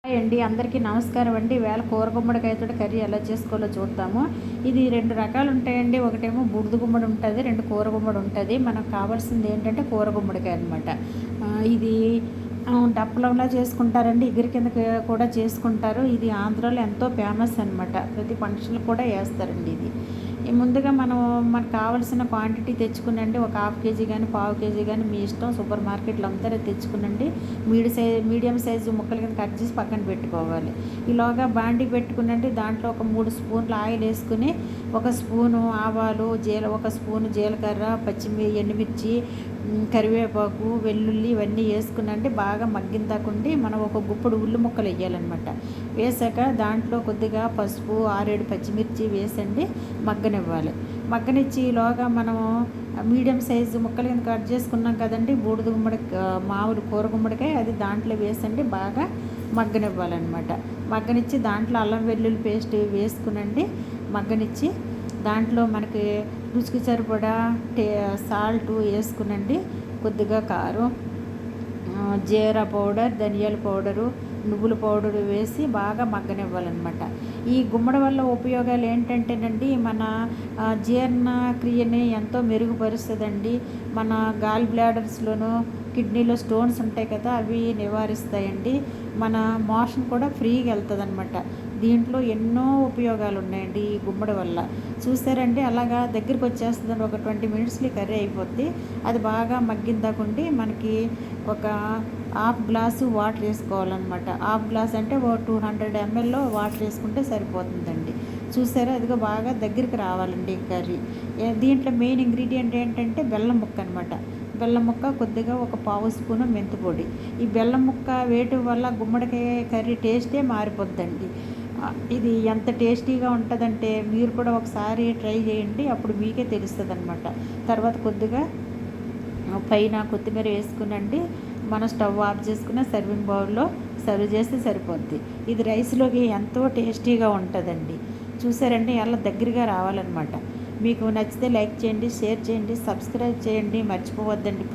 Hi అండి, అందరికీ నమస్కారం అండి. వేళ కూర గుమ్మడికాయతో కర్రీ ఎలా చేసుకోవాలో చూద్దాము. ఇది 2 రకాలు ఉంటాయండి. ఒకటేమో బూడిద గుమ్మడి ఉంటుంది, 2 కూర గుమ్మడి ఉంటుంది. మనకు కావాల్సింది ఏంటంటే కూర గుమ్మడికాయ అనమాట. ఇది డప్పలంలా చేసుకుంటారండి, ఇగురు కింద కూడా చేసుకుంటారు. ఇది ఆంధ్రాలో ఎంతో ఫేమస్ అనమాట. ప్రతి ఫంక్షన్లు కూడా వేస్తారండి ఇది. ముందుగా మనకు కావాల్సిన క్వాంటిటీ తెచ్చుకునండి. ఒక ½ కేజీ కానీ పావు కేజీ కానీ మీ ఇష్టం, సూపర్ మార్కెట్లో అమ్ముతారే తెచ్చుకునండి. మీడియం సైజు ముక్కల కింద కట్ చేసి పక్కన పెట్టుకోవాలి. ఈలోగా బాండీ పెట్టుకునండి. దాంట్లో ఒక 3 స్పూన్లు ఆయిల్ వేసుకుని, ఒక స్పూను ఆవాలు, ఒక స్పూను జీలకర్ర, ఎండుమిర్చి, కరివేపాకు, వెల్లుల్లి ఇవన్నీ వేసుకునండి. బాగా మగ్గిందాకుండి మనం ఒక గుప్పుడు ఉల్లి ముక్కలు వేయాలన్నమాట. వేసాక దాంట్లో కొద్దిగా పసుపు, 6-7 పచ్చిమిర్చి వేసండి మగ్గనివ్వాలి. మగ్గనిచ్చి ఈలోగా మనం మీడియం సైజు ముక్కలు కింద కట్ చేసుకున్నాం కదండి, బూడిద గుమ్మడి మామూలు కూర గుమ్మడికాయ, అది దాంట్లో వేసండి బాగా మగ్గనివ్వాలన్నమాట. మగ్గనిచ్చి దాంట్లో అల్లం వెల్లుల్లి పేస్ట్ వేసుకునండి మగ్గనిచ్చి, దాంట్లో మనకి రుచికి సరిపడా సాల్ట్ వేసుకునండి, కొద్దిగా కారం, జీరా పౌడర్, ధనియాల పౌడరు, నువ్వుల పౌడరు వేసి బాగా మగ్గనివ్వాలన్నమాట. ఈ గుమ్మడి వల్ల ఉపయోగాలు ఏంటంటేనండి, మన జీర్ణక్రియని ఎంతో మెరుగుపరుస్తుందండి. మన గాల్ బ్లాడర్స్లోనూ కిడ్నీలో స్టోన్స్ ఉంటాయి కదా, అవి నివారిస్తాయండి. మన మోషన్ కూడా ఫ్రీగా వెళ్తుంది అనమాట. దీంట్లో ఎన్నో ఉపయోగాలు ఉన్నాయండి ఈ గుమ్మడి వల్ల. చూసారండి, అలాగా దగ్గరికి వచ్చేస్తుందండి. ఒక 20 మినిట్స్లో కర్రీ అయిపోద్ది. అది బాగా మగ్గిందాకుండి మనకి ఒక ½ గ్లాసు వాటర్ వేసుకోవాలన్నమాట. ½ గ్లాస్ అంటే 200 ml వాటర్ వేసుకుంటే సరిపోతుందండి. చూసారా, అదిగో బాగా దగ్గరికి రావాలండి ఈ కర్రీ. దీంట్లో మెయిన్ ఇంగ్రీడియంట్ ఏంటంటే బెల్లం ముక్క అనమాట. బెల్లం ముక్క, కొద్దిగా ఒక పావు స్పూను మెంతిపొడి. ఈ బెల్లం ముక్క వేయటం వల్ల గుమ్మడికాయ కర్రీ టేస్టే మారిపోద్దండి. ఇది ఎంత టేస్టీగా ఉంటుందంటే మీరు కూడా ఒకసారి ట్రై చేయండి, అప్పుడు మీకే తెలుస్తుంది అనమాట. తర్వాత కొద్దిగా పైన కొత్తిమీర వేసుకునండి. మనం స్టవ్ ఆఫ్ చేసుకున్న సర్వింగ్ బౌల్లో సర్వ్ చేస్తే సరిపోద్ది. ఇది రైస్లోకి ఎంతో టేస్టీగా ఉంటుందండి. చూసారండి, అలా దగ్గరగా రావాలన్నమాట. మీకు నచ్చితే లైక్ చేయండి, షేర్ చేయండి, సబ్స్క్రైబ్ చేయండి, మర్చిపోవద్దండి.